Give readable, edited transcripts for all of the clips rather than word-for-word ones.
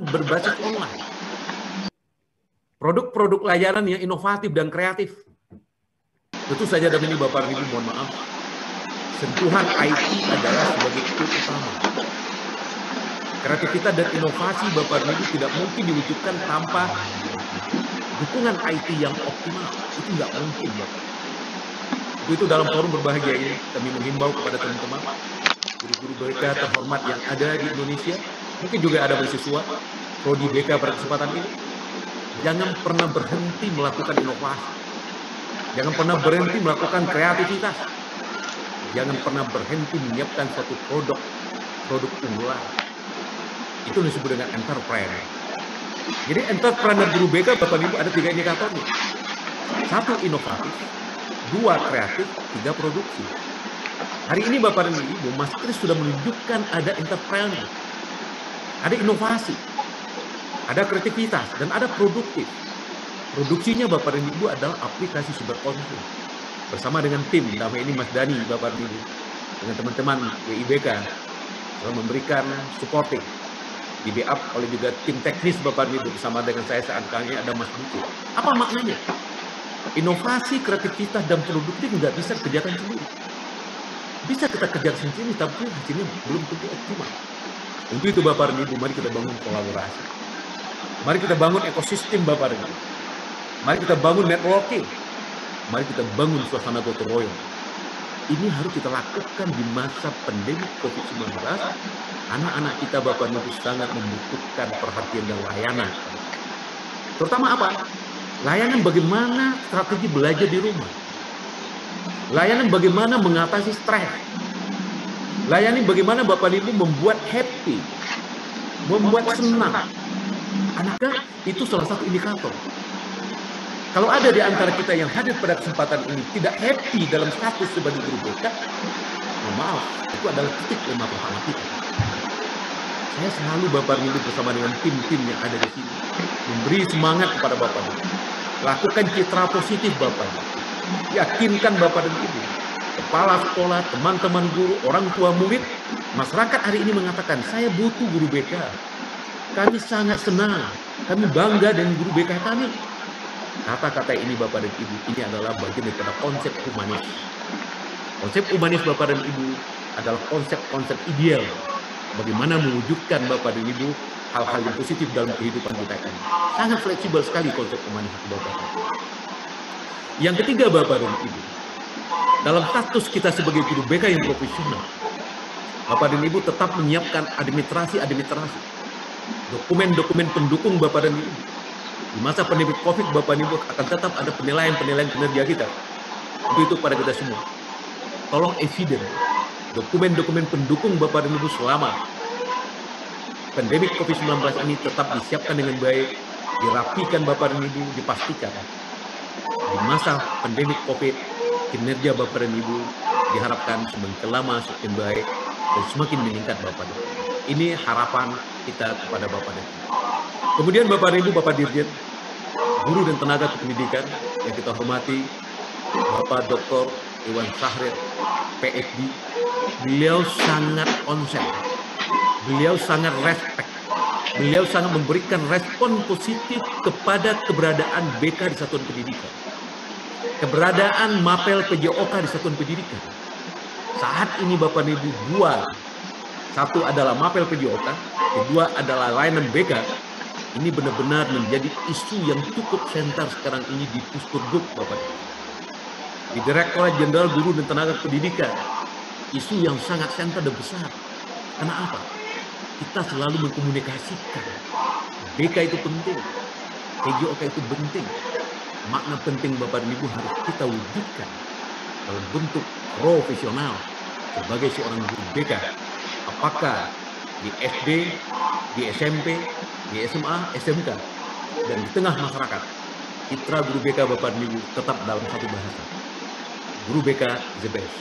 berbasis online. Produk-produk layanan yang inovatif dan kreatif. Tentu saja demi ini Bapak Ibu mohon maaf, sentuhan IT adalah sebagai tool utama. Kreativitas dan inovasi Bapak Ibu tidak mungkin diwujudkan tanpa dukungan IT yang optimal. Itu nggak mungkin Bapak. Itu dalam forum berbahagia ini kami menghimbau kepada teman-teman guru-guru BK terhormat yang ada di Indonesia, mungkin juga ada mahasiswa prodi BK pada kesempatan ini, jangan pernah berhenti melakukan inovasi, jangan pernah berhenti melakukan kreativitas, jangan pernah berhenti menyiapkan suatu produk unggulan. Itu disebut dengan entrepreneur. Jadi entrepreneur guru BK Bapak Ibu ada 3 indikatornya. 1 inovatif, 2 kreatif, 3 produksi. Hari ini Bapak dan Ibu, Mas Kris sudah menunjukkan ada entrepreneur, ada inovasi, ada kreativitas, dan ada produktif. Produksinya Bapak dan Ibu adalah aplikasi Cyberkonsum. Bersama dengan tim, dalam ini Mas Dani Bapak dan Ibu, dengan teman-teman WIBK, telah memberikan supporting. Di backup oleh juga tim teknis Bapak dan Ibu, bersama dengan saya saat kali ada Mas Buku. Apa maknanya? Inovasi, kreativitas, dan produktif nggak bisa dikerjakan sendiri. Bisa kita kerja sendiri, tapi hasilnya belum tentu optimal. Untuk itu Bapak dan Ibu, mari kita bangun kolaborasi. Mari kita bangun ekosistem Bapak dan Ibu. Mari kita bangun networking. Mari kita bangun suasana gotong royong. Ini harus kita lakukan di masa pandemi COVID-19. Anak-anak kita Bapak dan Ibu sangat membutuhkan perhatian dan layanan. Terutama apa? Layanan bagaimana strategi belajar di rumah. Layanan bagaimana mengatasi stres. Layanan bagaimana Bapak Ibu membuat happy, membuat senang. Anaknya itu salah satu indikator. Kalau ada di antara kita yang hadir pada kesempatan ini tidak happy dalam status sebagai guru BK, maaf, itu adalah titik lemah pertama kita. Saya selalu Bapak Ibu bersama dengan tim-tim yang ada di sini memberi semangat kepada Bapak Ibu. Lakukan citra positif Bapak Ibu. Yakinkan Bapak dan Ibu, kepala sekolah, teman-teman guru, orang tua murid, masyarakat hari ini mengatakan, saya butuh guru BK. Kami sangat senang, kami bangga dengan guru BK kami. Kata-kata ini Bapak dan Ibu, ini adalah bagian daripada konsep humanis. Konsep humanis Bapak dan Ibu adalah konsep-konsep ideal. Bagaimana mewujudkan Bapak dan Ibu hal-hal yang positif dalam kehidupan kita ini. Sangat fleksibel sekali konsep humanis itu Bapak dan Ibu. Yang ketiga Bapak dan Ibu, dalam status kita sebagai guru BK yang profesional, Bapak dan Ibu tetap menyiapkan administrasi, dokumen-dokumen pendukung Bapak dan Ibu. Di masa pandemi COVID, Bapak dan Ibu akan tetap ada penilaian kinerja kita. Untuk itu pada kita semua, tolong eviden dokumen-dokumen pendukung Bapak dan Ibu selama pandemi COVID-19 ini tetap disiapkan dengan baik, dirapikan Bapak dan Ibu, dipastikan. Di masa pandemi COVID, kinerja Bapak dan Ibu diharapkan semakin lama semakin baik dan semakin meningkat Bapak dan Ibu. Ini harapan kita kepada Bapak dan Ibu. Kemudian Bapak dan Ibu, Bapak Dirjen, guru dan tenaga kependidikan yang kita hormati, Bapak Dr. Iwan Sahrir, PhD, beliau sangat konsen, beliau sangat respect, beliau sangat memberikan respon positif kepada keberadaan BK di satuan pendidikan. Keberadaan Mapel PJOK di satuan pendidikan. Saat ini Bapak dan Ibu, dua. Satu adalah Mapel PJOK, kedua adalah layanan BK. Ini benar-benar menjadi isu yang cukup sentral sekarang ini di Puskurgub Bapak dan Ibu. Di Direktorat Jenderal Guru dan Tenaga Pendidikan, isu yang sangat sentral dan besar. Karena apa? Kita selalu mengkomunikasikan. BK itu penting, PJOK itu penting. Makna penting Bapak dan Ibu harus kita wujudkan dalam bentuk profesional sebagai seorang guru BK. Apakah di SD, di SMP, di SMA, SMK, dan di tengah masyarakat, citra guru BK Bapak dan Ibu tetap dalam satu bahasa. Guru BK the best.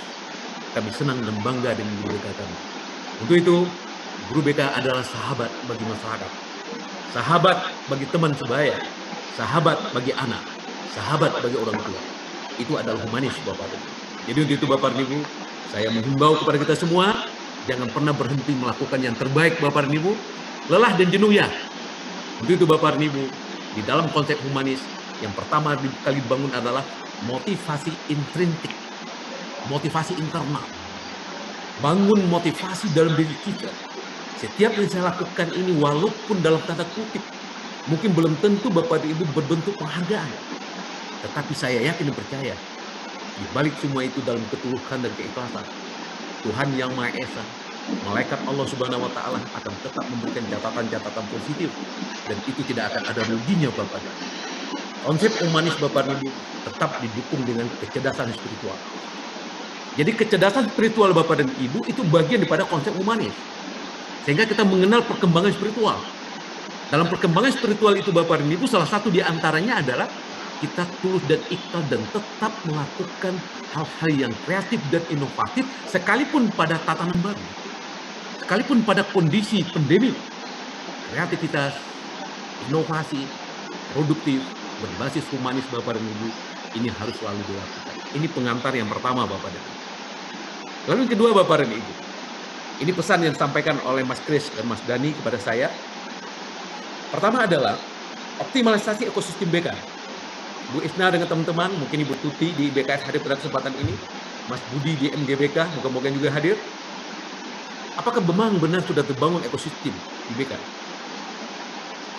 Kami senang dan bangga dengan guru BK kami. Untuk itu, guru BK adalah sahabat bagi masyarakat, sahabat bagi teman sebaya, sahabat bagi anak, sahabat bagi orang tua. Itu adalah humanis Bapak dan Ibu. Jadi untuk itu Bapak dan Ibu, saya menghimbau kepada kita semua, jangan pernah berhenti melakukan yang terbaik Bapak dan Ibu. Lelah dan jenuh ya, Untuk itu Bapak dan Ibu, di dalam konsep humanis, yang pertama kali dibangun adalah motivasi intrinsik, motivasi internal. Bangun motivasi dalam diri kita. Setiap yang saya lakukan ini, walaupun dalam tanda kutip, mungkin belum tentu Bapak dan Ibu berbentuk penghargaan. Tetapi saya yakin dan percaya, di balik semua itu dalam ketulusan dan keikhlasan, Tuhan Yang Maha Esa, malaikat Allah Subhanahu wa Ta'ala akan tetap memberikan catatan-catatan positif, dan itu tidak akan ada ruginya Bapak dan Ibu. Konsep humanis Bapak dan Ibu tetap didukung dengan kecerdasan spiritual. Jadi kecerdasan spiritual Bapak dan Ibu itu bagian daripada konsep humanis. Sehingga kita mengenal perkembangan spiritual. Dalam perkembangan spiritual itu Bapak dan Ibu, salah satu di antaranya adalah kita tulus dan ikhlas dan tetap melakukan hal-hal yang kreatif dan inovatif sekalipun pada tatanan baru. Sekalipun pada kondisi pandemi, kreativitas, inovasi, produktif, berbasis humanis Bapak dan Ibu, ini harus selalu dilakukan. Ini pengantar yang pertama Bapak dan Ibu. Lalu yang kedua Bapak dan Ibu, ini pesan yang disampaikan oleh Mas Kris dan Mas Dani kepada saya. Pertama adalah optimalisasi ekosistem BK. Bu Isna dengan teman-teman, mungkin Ibu Tuti di BKS hadir pada kesempatan ini, Mas Budi di MGBK, moga-moga juga hadir. Apakah memang benar sudah terbangun ekosistem di BK?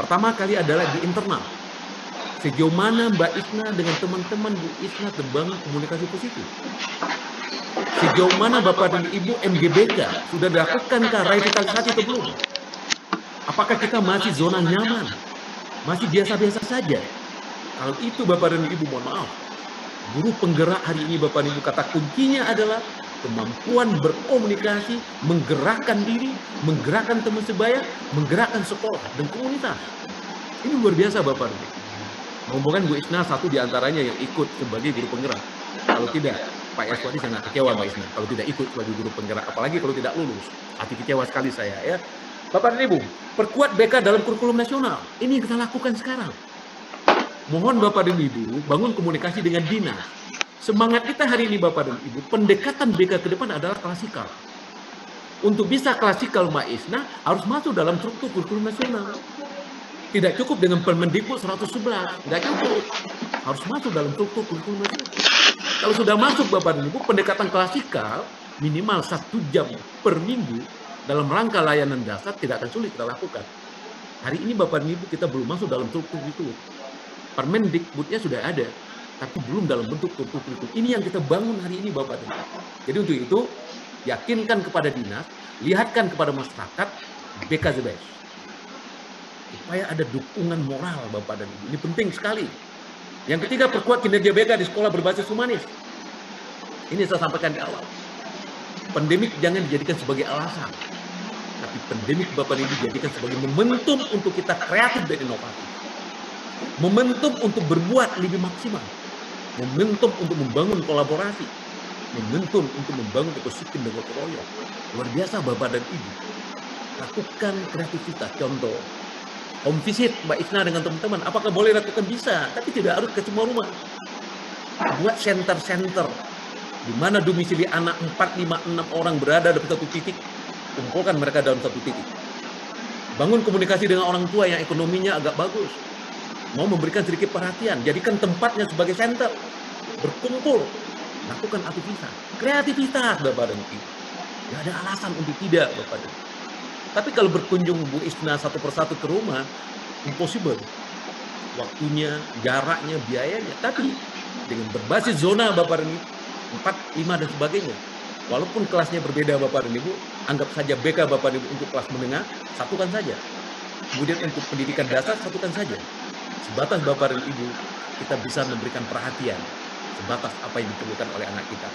Pertama kali adalah di internal. Sejauh mana Mbak Isna dengan teman-teman Bu Isna terbangun komunikasi positif? Sejauh mana Bapak dan Ibu MGBK sudah dilakukan revitalisasi atau belum? Apakah kita masih zona nyaman? Masih biasa-biasa saja? Kalau itu Bapak dan Ibu, mohon maaf. Guru penggerak hari ini Bapak dan Ibu, kata kuncinya adalah kemampuan berkomunikasi, menggerakkan diri, menggerakkan teman sebaya, menggerakkan sekolah dan komunitas. Ini luar biasa Bapak dan Ibu. Ngomongkan Bu Isna satu diantaranya yang ikut sebagai guru penggerak. Kalau tidak, Pak Yaswadi sangat kecewa Mbak Isna kalau tidak ikut sebagai guru penggerak, apalagi kalau tidak lulus. Hati kecewa sekali saya ya. Bapak dan Ibu, perkuat BK dalam kurikulum nasional. Ini yang kita lakukan sekarang. Mohon Bapak dan Ibu bangun komunikasi dengan dinas. Semangat kita hari ini Bapak dan Ibu, pendekatan BK ke depan adalah klasikal. Untuk bisa klasikal Mbak Isna harus masuk dalam struktur kurikulum nasional. Tidak cukup dengan Permendikbud 111, tidak cukup. Harus masuk dalam struktur kurikulum nasional. Kalau sudah masuk Bapak dan Ibu, pendekatan klasikal minimal 1 jam per minggu dalam rangka layanan dasar tidak akan sulit kita lakukan. Hari ini Bapak dan Ibu kita belum masuk dalam struktur itu. Permendikbudnya sudah ada, tapi belum dalam bentuk struktur itu. Ini yang kita bangun hari ini Bapak dan Ibu. Jadi untuk itu, yakinkan kepada dinas, lihatkan kepada masyarakat, BK the best. Supaya ada dukungan moral Bapak dan Ibu. Ini penting sekali. Yang ketiga, perkuat kinerja BK di sekolah berbasis humanis. Ini saya sampaikan di awal. Pandemik jangan dijadikan sebagai alasan. Tapi pandemik Bapak dan Ibu dijadikan sebagai momentum untuk kita kreatif dan inovatif. Momentum untuk berbuat lebih maksimal. Momentum untuk membangun kolaborasi. Momentum untuk membangun ekosistem dan gotong royong. Luar biasa Bapak dan Ibu. Lakukan kreativitas. Contoh, home visit Mbak Isna dengan teman-teman. Apakah boleh lakukan? Bisa, tapi tidak harus ke semua rumah. Buat center-center di mana domisili anak 4, 5, 6 orang berada di satu titik. Kumpulkan mereka dalam satu titik. Bangun komunikasi dengan orang tua yang ekonominya agak bagus. Mau memberikan sedikit perhatian, jadikan tempatnya sebagai center. Berkumpul, lakukan aktivitas. Kreativitas Bapak dan Ibu. Tidak ada alasan untuk tidak Bapak dan Ibu. Tapi kalau berkunjung Bu Isna satu persatu ke rumah, impossible. Waktunya, jaraknya, biayanya. Tapi dengan berbasis zona Bapak dan Ibu, 4, 5 dan sebagainya. Walaupun kelasnya berbeda Bapak dan Ibu, anggap saja BK Bapak dan Ibu untuk kelas menengah, satukan saja. Kemudian untuk pendidikan dasar, satukan saja. Sebatas Bapak dan Ibu, kita bisa memberikan perhatian. Sebatas apa yang diperlukan oleh anak kita.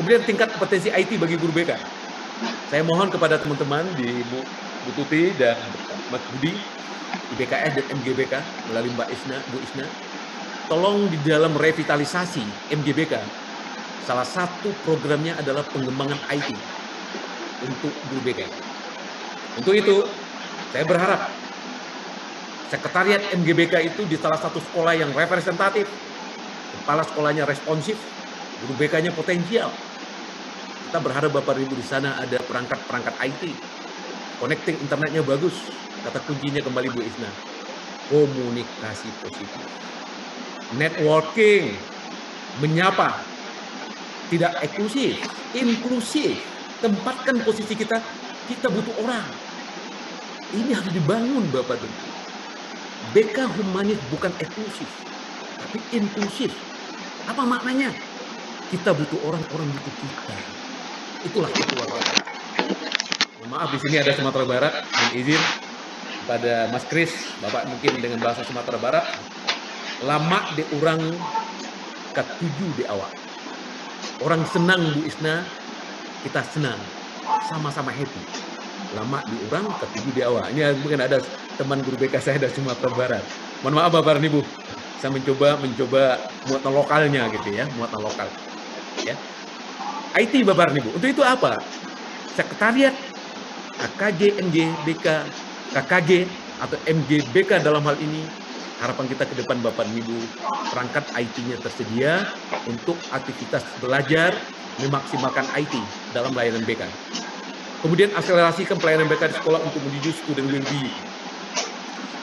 Kemudian tingkat kompetensi IT bagi guru BK. Saya mohon kepada teman-teman di Bu Tuti dan Mas Budi, di BKS dan MGBK, melalui Mbak Isna, Bu Isna, tolong di dalam revitalisasi MGBK, salah satu programnya adalah pengembangan IT untuk guru BK. Untuk itu, saya berharap sekretariat MGBK itu di salah satu sekolah yang representatif, kepala sekolahnya responsif, guru BK-nya potensial. Kita berharap Bapak Ibu di sana ada perangkat-perangkat IT, connecting internetnya bagus, kata kuncinya kembali Bu Isna. komunikasi positif. Networking, menyapa, tidak eksklusif, inklusif. Tempatkan posisi kita butuh orang. Ini harus dibangun Bapak dan Ibu. BK humanis bukan eksklusif, tapi inklusif. Apa maknanya? Kita butuh orang-orang butuh kita. Itulah kekeluargaan. Maaf, di sini ada Sumatera Barat. Mohon izin pada Mas Kris, Bapak mungkin dengan bahasa Sumatera Barat. Lama di orang ketujuh di awal. Orang senang Bu Isna, kita senang, sama-sama happy. Lama di orang ketujuh di awal. Ini mungkin ada teman guru BK saya dari Sumatera Barat. Mohon maaf Bapak dan Ibu, saya mencoba muatan lokalnya gitu ya, muatan lokal. Ya. IT Bapak dan Ibu, untuk itu apa? Sekretariat KKJ MG BK, KKJ atau MG BK dalam hal ini, harapan kita ke depan Bapak dan Ibu, perangkat IT-nya tersedia untuk aktivitas belajar, memaksimalkan IT dalam layanan BK. Kemudian akselerasikan pelayanan BK di sekolah untuk menuju student well-being.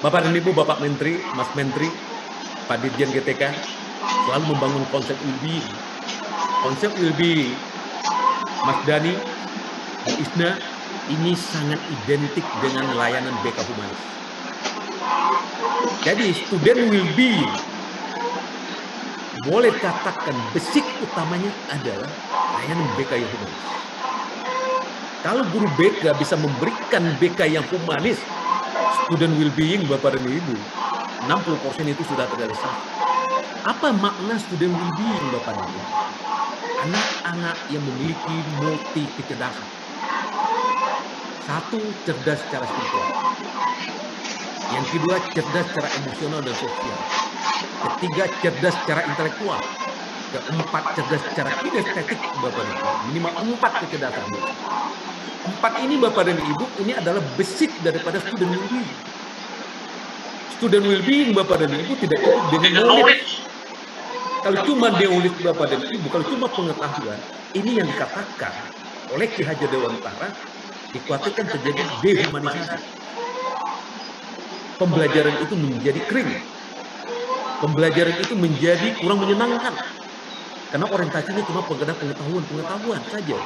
Bapak dan Ibu, Bapak Menteri, Mas Menteri, Pak Dirjen GTK selalu membangun konsep well-being. Konsep well-being, Mas Dani, Bu Isna, ini sangat identik dengan layanan BK humanis. Jadi student well-being, boleh katakan basic utamanya adalah layanan BK yang humanis. Kalau guru BK bisa memberikan BK yang humanis, student well-being Bapak dan Ibu, 60% itu sudah terrealisasi. Apa makna student well-being Bapak dan Ibu? Anak-anak yang memiliki multi kecerdasan. Satu, cerdas secara spiritual. Yang kedua, cerdas secara emosional dan sosial. Ketiga, cerdas secara intelektual. Keempat, cerdas secara kinestetik Bapak dan Ibu. Minimal 4 kecerdasan. 4 ini Bapak dan Ibu, ini adalah basic daripada student well-being. Student well-being Bapak dan Ibu tidak cukup dengan knowledge. Kalau cuma knowledge Bapak dan Ibu, kalau cuma pengetahuan, ini yang dikatakan oleh Ki Hajar Dewantara, dikhawatirkan terjadi dehumanisasi. Pembelajaran itu menjadi kering. Pembelajaran itu menjadi kurang menyenangkan. Karena orientasinya cuma pada pengetahuan saja.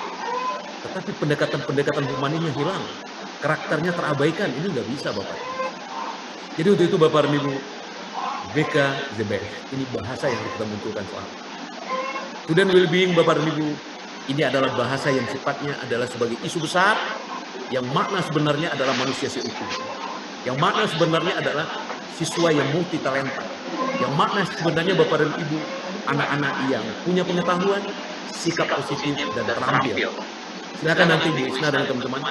Tetapi pendekatan-pendekatan humanisnya hilang. Karakternya terabaikan. Ini nggak bisa Bapak. Jadi untuk itu Bapak dan Ibu, BK the best. Ini bahasa yang kita munculkan soal. Student well-being Bapak dan Ibu, ini adalah bahasa yang sifatnya adalah sebagai isu besar, yang makna sebenarnya adalah manusia seutuh. Yang makna sebenarnya adalah siswa yang multi talenta. Yang makna sebenarnya Bapak dan Ibu, anak-anak yang punya pengetahuan, sikap positif dan terampil. Silakan nanti Bu Isna dan teman-teman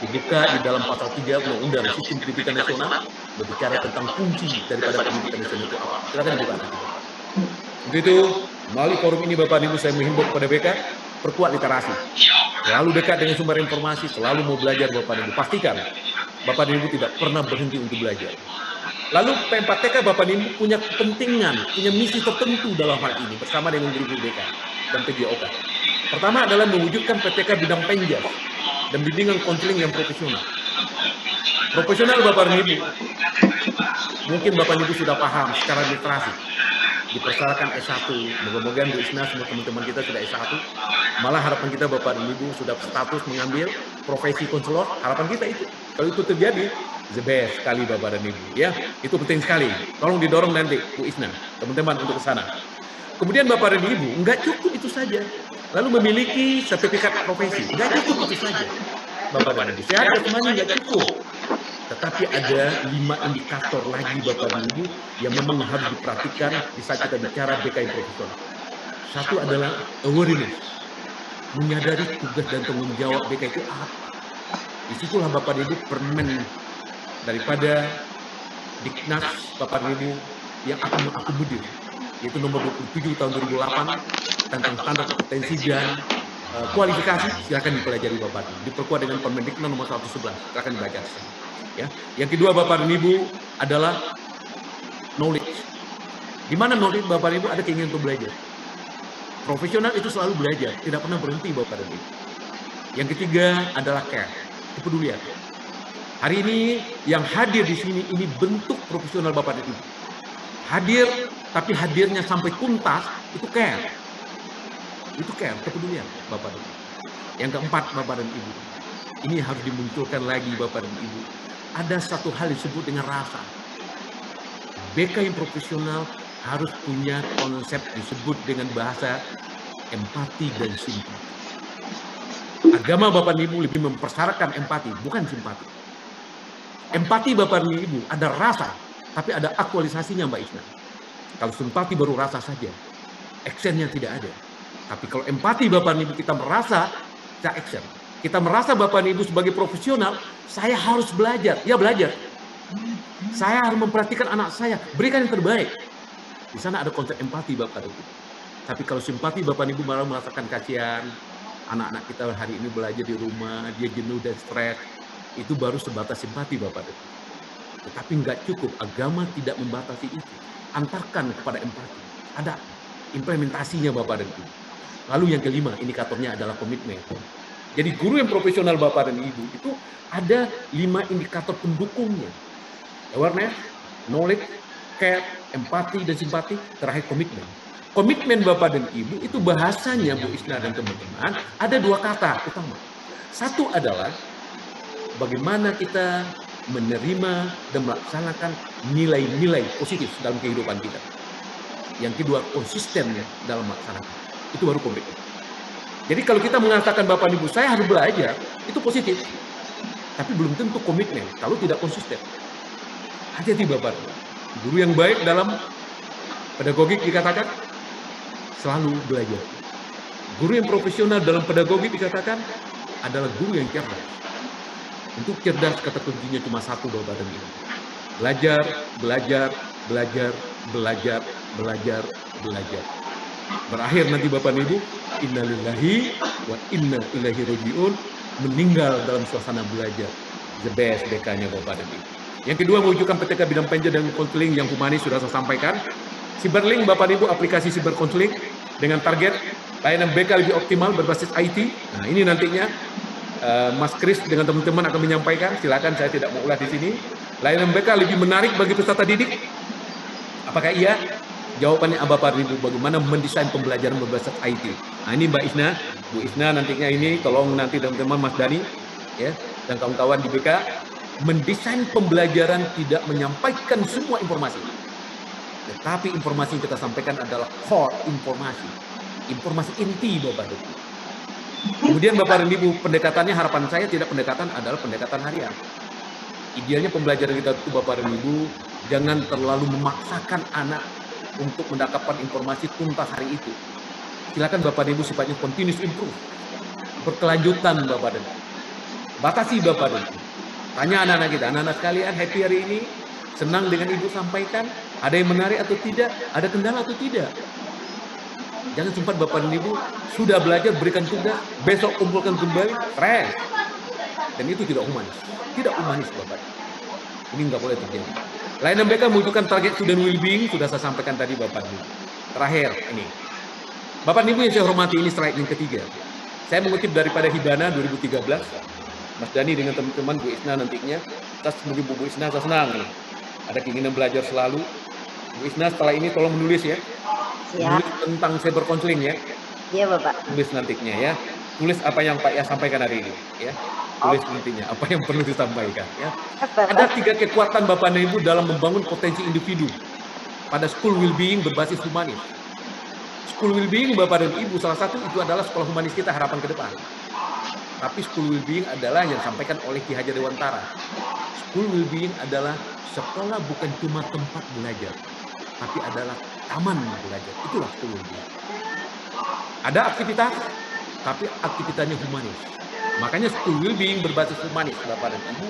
dibuka di dalam pasal 3 Undang-Undang Sistem Pendidikan Nasional berbicara tentang kunci daripada pendidikan nasional itu apa. Silakan dibuka nanti Bapak. Untuk itu, melalui forum ini Bapak dan Ibu saya menghimbau kepada BK, perkuat literasi. Selalu dekat dengan sumber informasi, selalu mau belajar Bapak dan Ibu. Pastikan Bapak dan Ibu tidak pernah berhenti untuk belajar. Lalu P4TK Bapak dan Ibu punya kepentingan, punya misi tertentu dalam hal ini bersama dengan guru-guru BK dan PJOK. Pertama adalah mewujudkan PTK bidang penjas dan bimbingan konseling yang profesional. Profesional Bapak dan Ibu, mungkin Bapak dan Ibu sudah paham secara literasi. Dipersyaratkan S1, moga-moga Bu Isna semua teman-teman kita sudah S1. Malah harapan kita Bapak dan Ibu sudah status mengambil profesi konselor, harapan kita itu. Kalau itu terjadi, the best sekali Bapak dan Ibu. Ya, itu penting sekali. Tolong didorong nanti Bu Isna, teman-teman untuk ke sana. Kemudian Bapak dan Ibu, enggak cukup itu saja. Lalu memiliki sertifikat profesi, enggak cukup itu saja. Bapak dan Ibu, sehat semuanya enggak cukup. Tetapi ada 5 indikator lagi Bapak dan Ibu yang memang harus diperhatikan di saat kita bicara BK profesional. Satu adalah awareness, menyadari tugas dan tanggung jawab BK itu apa. Disitulah Bapak dan Ibu permen daripada Diknas Bapak dan Ibu yang akan mengakomodir, yaitu nomor 27 tahun 2008 tentang standar kompetensi dan kualifikasi. Silakan dipelajari Bapak, diperkuat dengan Permendiknas nomor 111. Silakan dibaca. Ya. Yang kedua Bapak dan Ibu adalah knowledge. Di mana knowledge Bapak dan Ibu ada keinginan untuk belajar. Profesional itu selalu belajar, tidak pernah berhenti Bapak dan Ibu. Yang ketiga adalah care, kepedulian. Hari ini yang hadir di sini ini bentuk profesional Bapak dan Ibu. Hadir, tapi hadirnya sampai tuntas, itu care. Itu care, kepedulian Bapak dan Ibu. Yang keempat Bapak dan Ibu, ini harus dimunculkan lagi Bapak dan Ibu. Ada satu hal disebut dengan rasa. BK yang profesional harus punya konsep disebut dengan bahasa empati dan simpati. Agama Bapak dan Ibu lebih mempersyaratkan empati, bukan simpati. Empati Bapak dan Ibu ada rasa, tapi ada aktualisasinya Mbak Isna. Kalau simpati baru rasa saja, actionnya tidak ada. Tapi kalau empati Bapak dan Ibu kita merasa, kita action. Kita merasa Bapak dan Ibu sebagai profesional, saya harus belajar. Ya belajar. Saya harus memperhatikan anak saya, berikan yang terbaik. Di sana ada konsep empati Bapak dan Ibu. Tapi kalau simpati Bapak dan Ibu malah merasakan kasihan, anak-anak kita hari ini belajar di rumah, dia jenuh dan stres, itu baru sebatas simpati Bapak dan Ibu. Tetapi nggak cukup, agama tidak membatasi itu. Antarkan kepada empati. Ada implementasinya Bapak dan Ibu. Lalu yang kelima, indikatornya adalah komitmen. Jadi guru yang profesional Bapak dan Ibu itu ada 5 indikator pendukungnya. Awareness, knowledge, care, empati, dan simpati, terakhir komitmen. Komitmen Bapak dan Ibu itu bahasanya Bu Isna dan teman-teman ada 2 kata utama. Satu adalah bagaimana kita menerima dan melaksanakan nilai-nilai positif dalam kehidupan kita. Yang kedua, konsisten dalam melaksanakan. Itu baru komitmen. Jadi kalau kita mengatakan Bapak Ibu, saya harus belajar, itu positif. Tapi belum tentu komitmen kalau tidak konsisten. Hati-hati Bapak. Guru yang baik dalam pedagogik dikatakan selalu belajar. Guru yang profesional dalam pedagogik dikatakan adalah guru yang cerdas. Untuk cerdas kata kuncinya cuma satu Bapak dan Ibu. Belajar, belajar, belajar, belajar, belajar, belajar. Berakhir nanti Bapak dan Ibu, innalillahi wa inna ilaihi rajiun, meninggal dalam suasana belajar. The best BK-nya Bapak dan Ibu. Yang kedua, mewujudkan PTK bidang penja dan konseling yang humanis sudah saya sampaikan. Cyberlink Bapak dan Ibu, aplikasi cyber konseling dengan target layanan BK lebih optimal berbasis IT. Nah, ini nantinya Mas Kris dengan teman-teman akan menyampaikan. Silakan, saya tidak mau ulas di sini. Layanan BK lebih menarik bagi peserta didik. Apakah iya? Jawabannya Bapak dan Ibu, bagaimana mendesain pembelajaran berbasis IT. Nah, ini Mbak Isna, Bu Isna nantinya ini tolong nanti teman-teman Mas Dani ya dan kawan-kawan di BK mendesain pembelajaran, tidak menyampaikan semua informasi. Tetapi informasi yang kita sampaikan adalah core informasi. Informasi inti Bapak dan Ibu. Kemudian Bapak dan Ibu, pendekatannya harapan saya tidak pendekatan adalah pendekatan harian. Idealnya pembelajaran kita itu Bapak dan Ibu, jangan terlalu memaksakan anak untuk mendapatkan informasi tuntas hari itu. Silakan Bapak dan Ibu sifatnya continuous improve. Berkelanjutan Bapak dan Ibu. Batasi Bapak dan Ibu. Tanya anak-anak kita, anak-anak sekalian happy hari ini? Senang dengan Ibu sampaikan? Ada yang menarik atau tidak? Ada kendala atau tidak? Jangan sempat Bapak dan Ibu sudah belajar berikan tugas, besok kumpulkan kembali, stres. Dan itu tidak humanis. Tidak humanis Bapak. Ini nggak boleh terjadi. Layanan BK mewujudkan target student well-being, sudah saya sampaikan tadi Bapak dan Ibu. Terakhir ini. Bapak dan Ibu yang saya hormati, ini slide yang ketiga. Saya mengutip daripada Hibana 2013. Mas Dani dengan teman-teman Bu Isna nantinya. Kita sebagai Bu Isna saya senang nih. Ada keinginan belajar selalu. Bu Isna setelah ini tolong menulis ya. Menulis tentang cyber counseling ya. Iya Bapak. Tulis nantinya ya. Tulis apa yang Pak Ya sampaikan hari ini ya. Tulis nantinya apa yang perlu disampaikan ya. Ada 3 kekuatan Bapak dan Ibu dalam membangun potensi individu pada school well-being berbasis humanis. School well-being Bapak dan Ibu salah satu itu adalah sekolah humanis kita harapan ke depan. Tapi school well-being adalah yang disampaikan oleh Ki Hajar Dewantara. School well-being adalah sekolah bukan cuma tempat belajar, tapi adalah taman belajar. Itulah school well-being. Ada aktivitas, tapi aktivitasnya humanis. Makanya school well-being berbasis humanis, Bapak dan Ibu.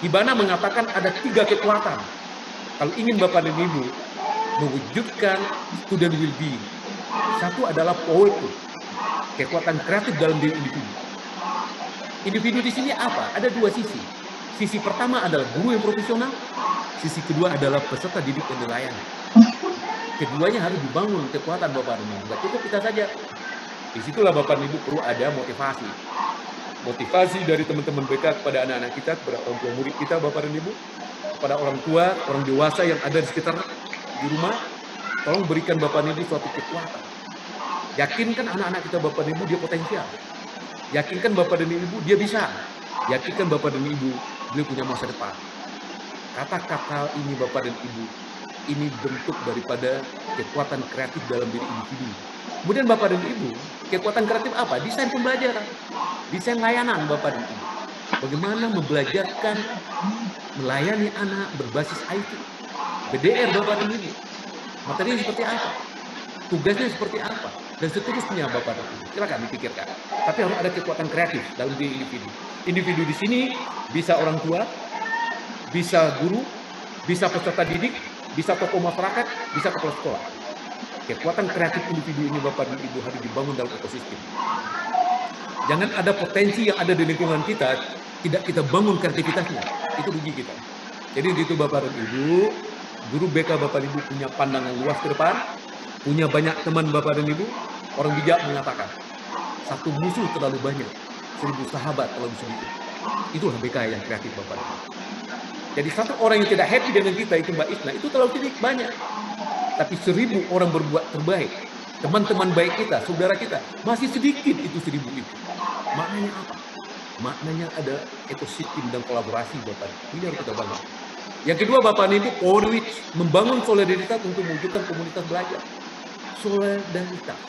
Hibana mengatakan ada 3 kekuatan. Kalau ingin Bapak dan Ibu mewujudkan student well-being, satu adalah powerful, kekuatan kreatif dalam diri individu. Individu di sini apa? Ada 2 sisi. Sisi pertama adalah guru yang profesional, sisi kedua adalah peserta didik dan nelayan. Keduanya harus dibangun kekuatan Bapak dan Ibu. Tidak cukup kita saja. Disitulah Bapak dan Ibu perlu ada motivasi. motivasi dari teman-teman BK kepada anak-anak kita, kepada orang tua murid kita, Bapak dan Ibu, kepada orang tua, orang dewasa yang ada di sekitar di rumah, tolong berikan Bapak dan Ibu suatu kekuatan. Yakinkan anak-anak kita, Bapak dan Ibu, dia potensial. Yakinkan Bapak dan Ibu, dia bisa. Yakinkan Bapak dan Ibu, dia punya masa depan. Kata-kata ini Bapak dan Ibu, ini bentuk daripada kekuatan kreatif dalam diri individu. Kemudian Bapak dan Ibu, kekuatan kreatif apa? Desain pembelajaran, desain layanan Bapak dan Ibu. Bagaimana membelajarkan, melayani anak berbasis IT, BDR Bapak dan Ibu. Materinya seperti apa? Tugasnya seperti apa? Dan seterusnya Bapak dan Ibu. Silakan dipikirkan. Tapi harus ada kekuatan kreatif dalam diri individu. Individu di sini bisa orang tua, bisa guru, bisa peserta didik, bisa tokoh masyarakat, bisa kepala sekolah. Kekuatan kreatif individu ini Bapak dan Ibu harus dibangun dalam ekosistem. Jangan ada potensi yang ada di lingkungan kita, tidak kita bangun kreativitasnya. Itu rugi kita. Jadi itu Bapak dan Ibu, guru BK Bapak dan Ibu punya pandangan luas ke depan, punya banyak teman Bapak dan Ibu. Orang bijak mengatakan, satu musuh terlalu banyak, 1000 sahabat terlalu sedikit. Itulah BK yang kreatif Bapak dan Ibu. Jadi satu orang yang tidak happy dengan kita itu Mbak Isna, itu terlalu sedikit banyak. Tapi 1000 orang berbuat terbaik, teman-teman baik kita, saudara kita, masih sedikit itu 1000 itu. Maknanya apa? Maknanya ada ekosistem dan kolaborasi Bapak. Ini harus kita bangun. Yang kedua Bapak Ibu, outreach, membangun solidaritas untuk mewujudkan komunitas belajar. Solidaritas,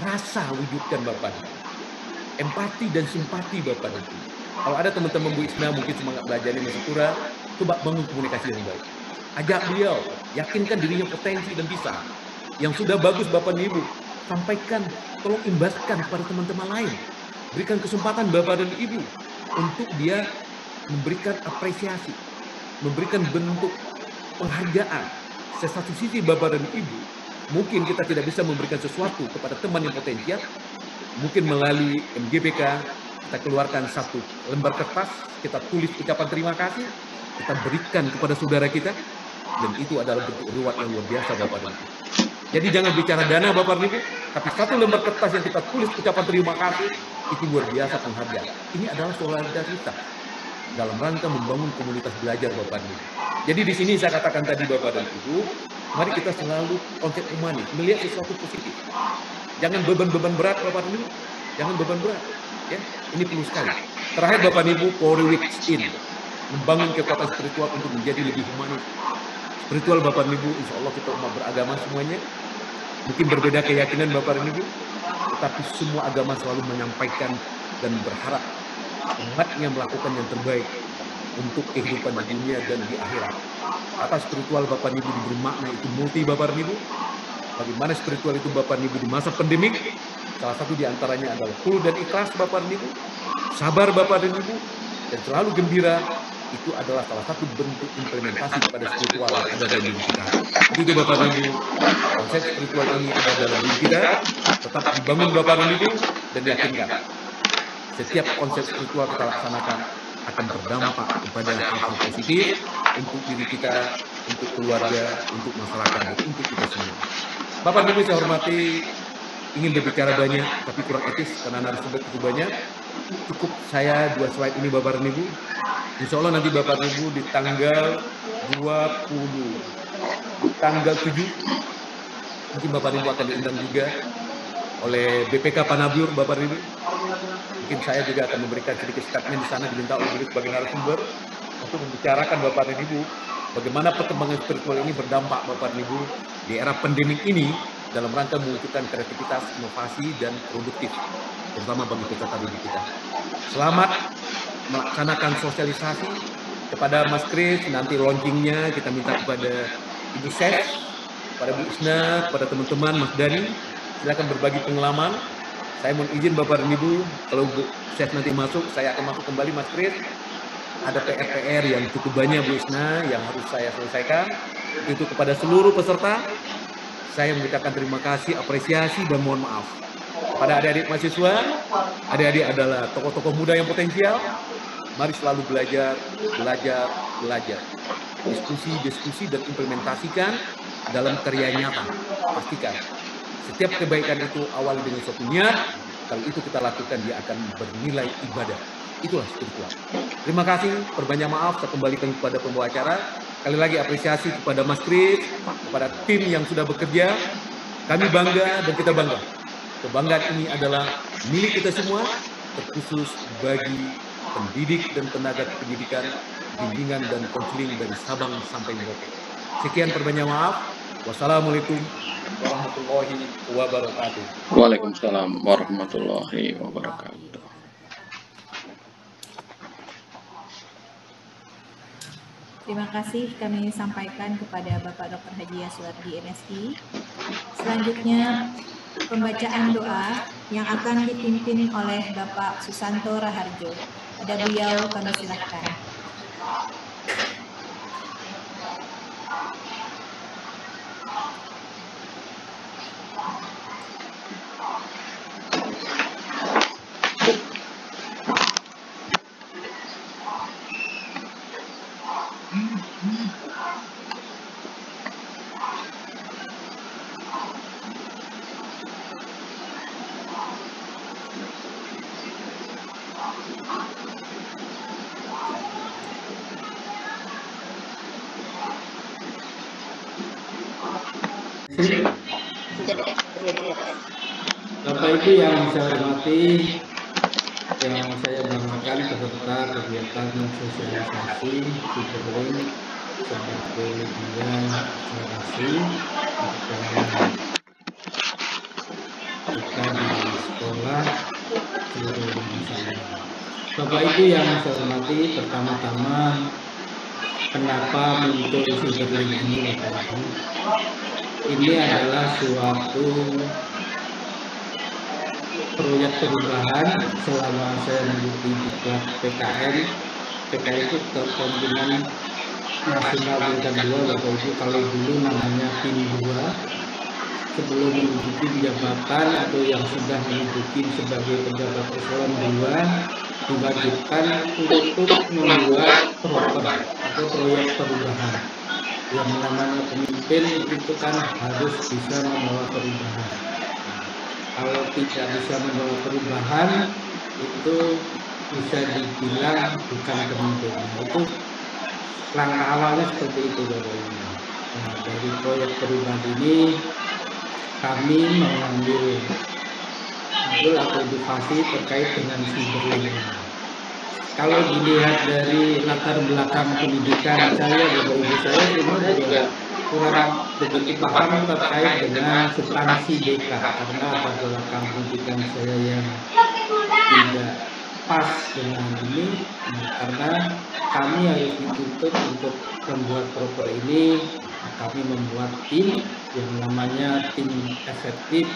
rasa wujudkan Bapak. Empati dan simpati Bapak Ibu. Kalau ada teman-teman Bu Isna mungkin semangat belajarnya masih kurang, coba bangun komunikasi yang baik. Ajak beliau, yakinkan dirinya potensi dan bisa. Yang sudah bagus Bapak dan Ibu, sampaikan, tolong imbaskan kepada teman-teman lain. Berikan kesempatan Bapak dan Ibu untuk dia memberikan apresiasi, memberikan bentuk penghargaan. Sesatu sisi Bapak dan Ibu, mungkin kita tidak bisa memberikan sesuatu kepada teman yang potensial, mungkin melalui MGBK, kita keluarkan satu lembar kertas, kita tulis ucapan terima kasih, kita berikan kepada saudara kita, dan itu adalah bentuk reward yang luar biasa Bapak dan Ibu. Jadi jangan bicara dana Bapak dan Ibu, tapi satu lembar kertas yang kita tulis ucapan terima kasih, itu luar biasa penghargaan. Ini adalah solidaritas dalam rangka membangun komunitas belajar Bapak dan Ibu. Jadi di sini saya katakan tadi Bapak dan Ibu, mari kita selalu konsep humanis, melihat sesuatu positif. Jangan beban-beban berat Bapak dan Ibu, jangan beban berat. Ya, ini perlu sekali. Terakhir Bapak dan Ibu, Polri in, membangun kekuatan spiritual untuk menjadi lebih humanis. Spiritual Bapak dan Ibu, insya Allah kita umat beragama semuanya, mungkin berbeda keyakinan Bapak dan Ibu, tetapi semua agama selalu menyampaikan dan berharap umatnya melakukan yang terbaik untuk kehidupan di dunia dan di akhirat. Atas spiritual Bapak dan Ibu diberi makna itu multi Bapak dan Ibu. Bagaimana spiritual itu Bapak dan Ibu di masa pandemik, salah satu diantaranya adalah full dan ikhlas Bapak dan Ibu, sabar Bapak dan Ibu, dan selalu gembira. Itu adalah salah satu bentuk implementasi pada spiritual yang ada dalam diri kita. Itu Bapak dan Ibu, konsep spiritual ini ada dalam diri kita, tetap dibangun Bapak dan Ibu, dan yakinkan setiap konsep spiritual kita laksanakan akan berdampak kepada hal-hal positif untuk diri kita, untuk keluarga, untuk masyarakat, dan untuk kita semua. Bapak dan Ibu saya hormati, ingin berbicara banyak, tapi kurang etis karena narasumber cukup banyak. Cukup saya 2 slide ini Bapak dan Ibu. Insya Allah nanti Bapak dan Ibu di tanggal 20, tanggal 7, mungkin Bapak dan Ibu akan diundang juga oleh BPK Panabur Bapak dan Ibu. Mungkin saya juga akan memberikan sedikit statement di sana diminta oleh beliau sebagai narasumber untuk membicarakan Bapak dan Ibu bagaimana perkembangan spiritual ini berdampak Bapak dan Ibu di era pandemik ini dalam rangka mewujudkan kreativitas, inovasi, dan produktif, terutama bagi peserta didik kita. Selamat melaksanakan sosialisasi kepada Mas Kris, nanti launchingnya kita minta kepada Ibu Ses, kepada Bu Isna, kepada teman-teman Mas Dani, silakan berbagi pengalaman. Saya mohon izin Bapak dan Ibu, kalau Bu Ses nanti masuk, saya akan masuk kembali Mas Kris. Ada PR-PR yang cukup banyak Bu Isna yang harus saya selesaikan. Itu kepada seluruh peserta, saya mengucapkan terima kasih, apresiasi, dan mohon maaf. Pada adik-adik mahasiswa, adik-adik adalah tokoh-tokoh muda yang potensial. Mari selalu belajar, belajar, belajar. Diskusi, dan implementasikan dalam karya nyata. Pastikan setiap kebaikan itu awal dengan suatu niat, Kalau itu kita lakukan, dia akan bernilai ibadah. Itulah spiritual. Terima kasih, perbanyak maaf, saya kembalikan kepada pembawa acara. Sekali lagi apresiasi kepada Mas Kris, kepada tim yang sudah bekerja. Kami bangga dan kita bangga. Kebanggaan ini adalah milik kita semua, terkhusus bagi pendidik dan tenaga kependidikan, bimbingan dan konseling dari Sabang sampai Merauke. Sekian, perbanyak maaf. Wassalamualaikum warahmatullahi wabarakatuh. Waalaikumsalam warahmatullahi wabarakatuh. Terima kasih kami sampaikan kepada Bapak Dr. Haji Yaswardi MSI. Selanjutnya pembacaan doa yang akan dipimpin oleh Bapak Susanto Raharjo. Ada beliau kami silakan. Bapak Ibu yang saya hormati, yang saya banggakan peserta kegiatan sosialisasi Ciberlink sebagai media akselerasi perjalanan kita di sekolah seluruh Indonesia. Bapak Ibu yang saya hormati, pertama-tama kenapa muncul Ciberlink ini, Bapak Ibu? Ini adalah suatu proyek perubahan selama saya mengikuti diklat PKN. PKN itu kepemimpinan nasional tingkat 2, Bapak Ibu. Kalau dulu namanya PIN 2, sebelum menduduki jabatan atau yang sudah menduduki sebagai pejabat eselon 2 diwajibkan untuk membuat proper atau proyek perubahan. Yang namanya pemimpin itu kan harus bisa membawa perubahan. Kalau tidak bisa membawa perubahan, itu bisa dibilang bukan pemimpin. Nah, itu langkah awalnya seperti itu, Bapak Ibu. Nah, dari proyek perubahan ini kami mengambil atau edukasi terkait dengan Ciberlink. Kalau dilihat dari latar belakang pendidikan saya, Bapak Ibu, saya semua juga kurang begitu paham terkait dengan substansi BK karena latar belakang pendidikan saya yang tidak pas dengan ini. Nah, karena kami harus dituntut untuk membuat proper ini, kami membuat tim yang namanya tim efektif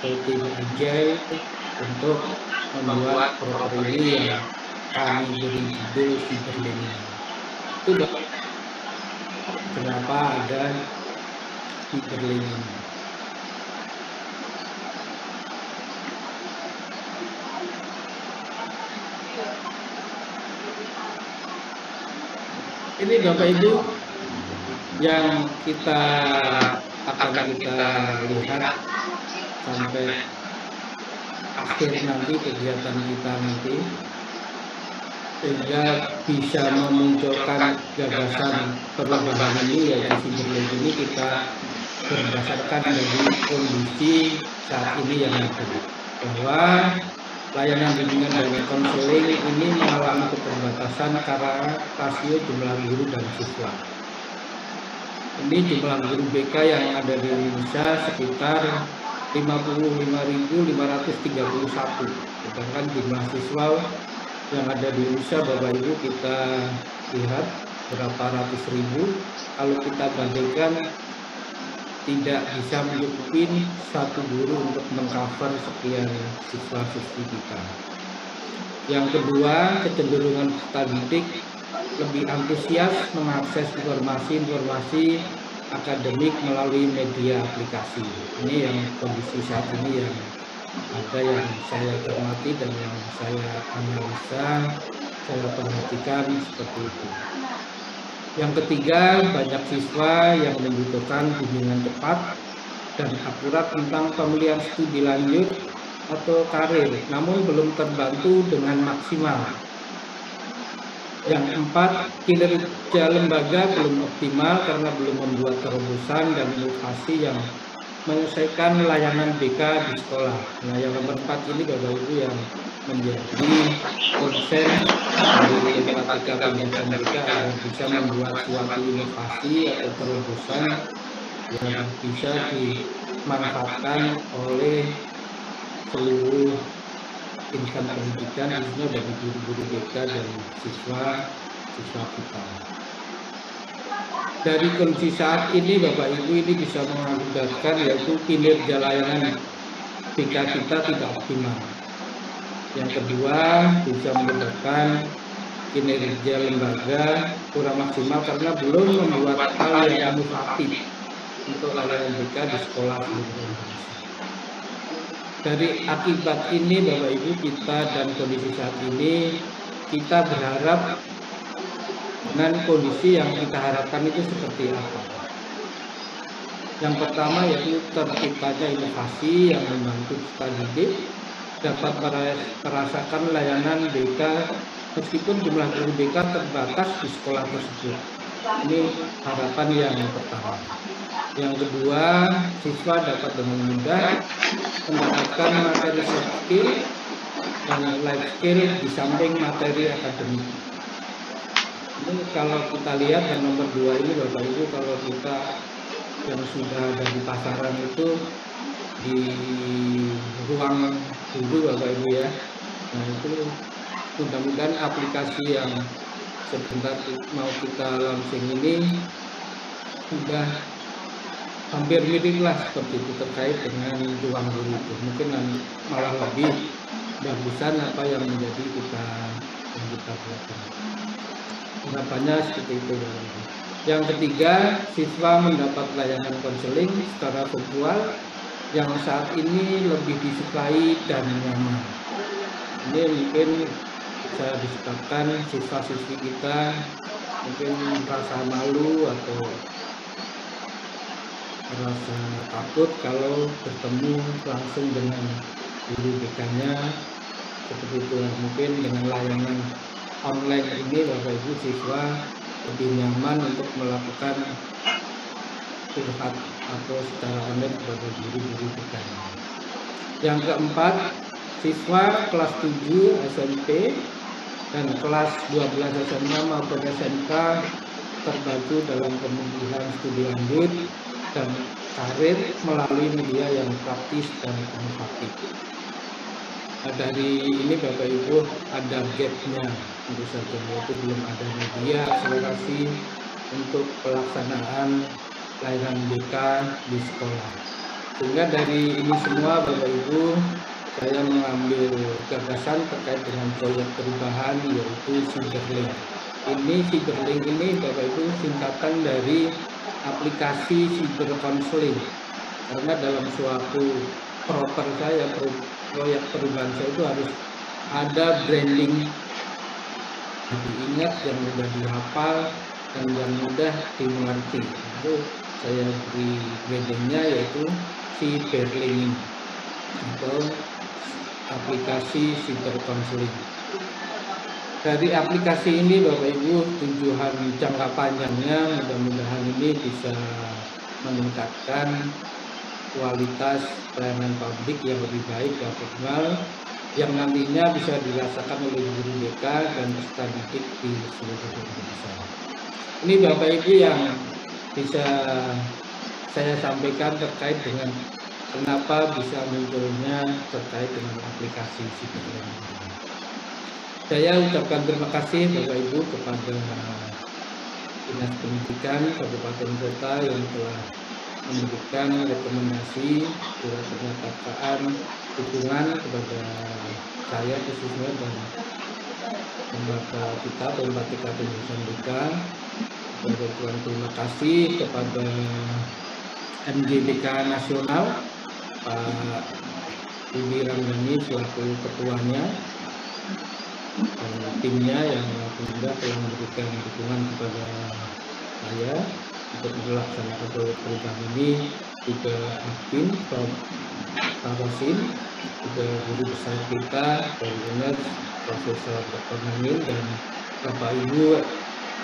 atau tim agile untuk membuat proper ini yang kami beri judul Ciberlink. Itu kenapa ada Ciberlink ini. Ini Bapak Ibu yang kita akan kita lihat sampai akhir nanti kegiatan kita nanti, sehingga bisa memunculkan gagasan perubahan ini, yaitu Ciberlink ini kita berdasarkan dari kondisi saat ini yang ada, bahwa layanan bimbingan dan konseling ini mengalami keterbatasan karena rasio jumlah guru dan siswa. Ini jumlah guru BK yang ada di Indonesia sekitar 55.531, sedangkan jumlah siswa yang ada di Indonesia, Bapak Ibu, kita lihat berapa ratus ribu. Kalau kita bandingkan, tidak bisa mencukupi satu guru untuk mengcover sekian siswa-siswi kita. Yang kedua, kecenderungan peserta didik lebih antusias mengakses informasi akademik melalui media aplikasi. Ini yang kondisi saat ini yang ada, yang saya cermati dan yang saya analisa, saya perhatikan seperti itu. Yang ketiga, banyak siswa yang membutuhkan bimbingan cepat dan akurat tentang pemilihan studi lanjut atau karir, namun belum terbantu dengan maksimal. Yang keempat, kinerja lembaga belum optimal karena belum membuat terobosan dan inovasi yang menyelesaikan layanan BK di sekolah. Nah, yang nomor 4 ini Bapak Ibu yang menjadi konsen dari PPK Pendidikan BK agar bisa membuat suatu inovasi atau terobosan yang bisa dimanfaatkan oleh seluruh insan pendidikan, khususnya bagi guru-guru BK dan siswa kita. Dari kondisi saat ini Bapak Ibu ini bisa mengakibatkan yaitu kinerja layanan BK kita tidak optimal. Yang kedua bisa menyebabkan kinerja lembaga kurang maksimal karena belum membuat hal yang inovatif untuk layanan BK di sekolah seluruh Indonesia. Dari akibat ini Bapak Ibu kita dan kondisi saat ini kita berharap dengan kondisi yang kita harapkan itu seperti apa. Yang pertama yaitu terciptanya inovasi yang membantu kita didik dapat merasakan layanan BK meskipun jumlah guru BK terbatas di sekolah tersebut. Ini harapan yang pertama. Yang kedua, siswa dapat dengan mudah mendapatkan materi soft skill dan life skill di samping materi akademik. Ini kalau kita lihat yang nomor 2 ini Bapak Ibu, kalau kita yang sudah ada di pasaran itu di ruang guru Bapak Ibu ya. Nah itu mudah-mudahan aplikasi yang sebentar mau kita launching ini sudah hampir mirip lah seperti itu terkait dengan ruang guru itu. Mungkin malah lebih bagusan apa yang menjadi kita buatkan. Harapannya seperti itu. Yang ketiga, siswa mendapat layanan konseling secara virtual yang saat ini lebih disukai dan nyaman. Ini mungkin bisa disebabkan siswa-siswi kita mungkin merasa malu atau merasa takut kalau bertemu langsung dengan guru BK-nya seperti itu. Mungkin dengan layanan online ini Bapak Ibu siswa lebih nyaman untuk melakukan curhat atau secara online kepada guru-guru BK-nya. Yang keempat, siswa kelas 7 SMP dan kelas 12 SMA maupun SMK terbantu dalam pemulihan studi lanjut dan karir melalui media yang praktis dan inovatif. Nah, dari ini Bapak Ibu ada gapnya tentu saja, yaitu belum ada media akselerasi untuk pelaksanaan layanan BK di sekolah. Sehingga dari ini semua Bapak Ibu saya mengambil gagasan terkait dengan proyek perubahan yaitu Cyberlink. Ini Cyberlink ini Bapak Ibu singkatan dari aplikasi cyber counseling, karena dalam suatu proyek perubahan saya itu harus ada branding diingat yang mudah dihafal dan yang mudah dimengerti. Itu saya beri brandingnya yaitu Cyberlink atau aplikasi cyber counseling. Dari aplikasi ini Bapak Ibu tujuan jangka panjangnya mudah-mudahan ini bisa meningkatkan kualitas pelayanan publik yang lebih baik dan optimal yang nantinya bisa dirasakan oleh guru BK dan peserta didik di seluruh Indonesia. Ini Bapak Ibu yang bisa saya sampaikan terkait dengan kenapa bisa munculnya terkait dengan aplikasi Cyberlink. Saya ucapkan terima kasih Bapak Ibu kepada Dinas Pendidikan Kabupaten Kota yang telah memberikan rekomendasi surat pernyataan dukungan kepada saya khususnya dan lembaga kita Pendidikan BK. Terima kasih kepada MJBK Nasional Pak Budi Ramdhani selaku ketuanya dan timnya yang alhamdulillah telah memberikan dukungan kepada saya untuk melaksanakan proyek perubahan ini, juga admin Pak Rosin, juga guru besar kita dari UNES, Profesor Dr. Mumin, dan Bapak Ibu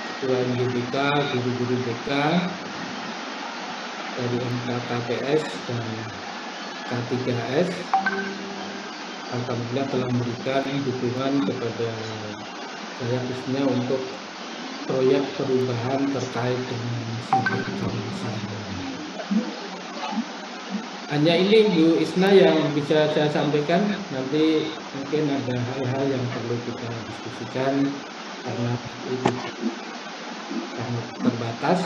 Ketua MGBK, guru-guru BK dari MKKPS dan K3S. Alhamdulillah telah memberikan dukungan kepada saya khususnya untuk proyek perubahan terkait dengan sumber daya saya. Hanya ini Bu Isna yang bisa saya sampaikan. Nanti mungkin ada hal-hal yang perlu kita diskusikan karena ini sangat terbatas.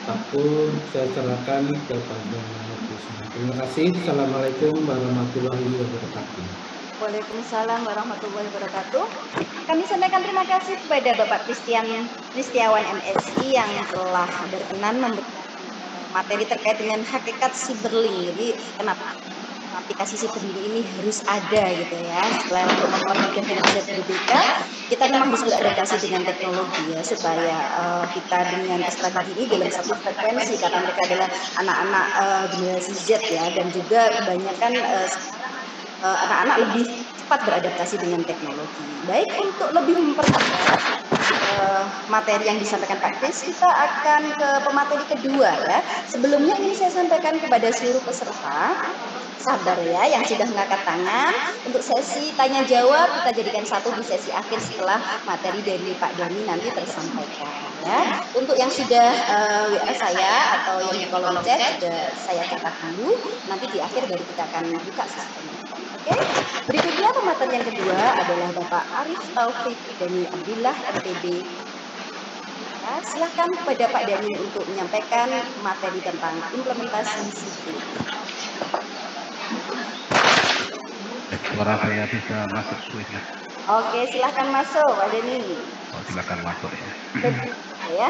Aku saya serahkan kepada Bu Isna. Terima kasih. Assalamualaikum warahmatullahi wabarakatuh. Waalaikumsalam warahmatullahi wabarakatuh. Kami sampaikan terima kasih kepada Bapak Kristiawan MSI yang telah berkenan memberikan materi terkait dengan hakikat cyberlink. Jadi kenapa aplikasi cyberlink ini harus ada gitu ya. Selain untuk mempermudah kerja BPK, kita memang bisa beradaptasi dengan teknologi ya supaya kita dengan strategi ini dalam satu frekuensi karena mereka adalah anak-anak generasi Z ya, dan juga kebanyakan anak-anak lebih cepat beradaptasi dengan teknologi. Baik, untuk lebih mempermudah materi yang disampaikan Pak Kris, kita akan ke pemateri kedua ya. Sebelumnya ini saya sampaikan kepada seluruh peserta, sabar ya, yang sudah mengangkat tangan. Untuk sesi tanya jawab kita jadikan satu di sesi akhir setelah materi dari Pak Doni nanti tersampaikan ya. Untuk yang sudah WA saya atau yang di kolom chat sudah saya catat dulu, nanti di akhir baru kita akan buka sistemnya. Oke, berikutnya pemateri yang kedua adalah Bapak Arif Taufik Dani Abdullah MTB. Ya, silahkan kepada Pak Dani untuk menyampaikan materi tentang implementasi sipil. Suara saya bisa masuk kuisnya. Oke, silahkan masuk Pak Dani. Oh, silakan masuk ya. Ya.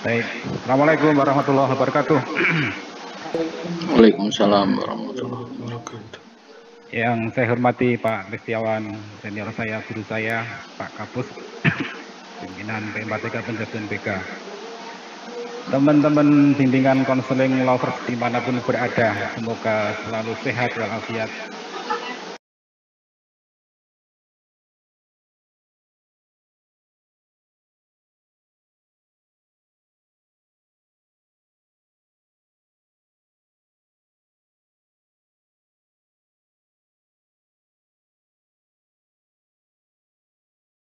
Baik, Assalamualaikum warahmatullahi wabarakatuh. Waalaikumsalam warahmatullahi wabarakatuh. Yang saya hormati Pak Kristiawan, senior saya, guru saya, Pak Kapus, pimpinan PM3 Penjagaan BK. Teman-teman bimbingan konseling lovers dimanapun berada, semoga selalu sehat walafiat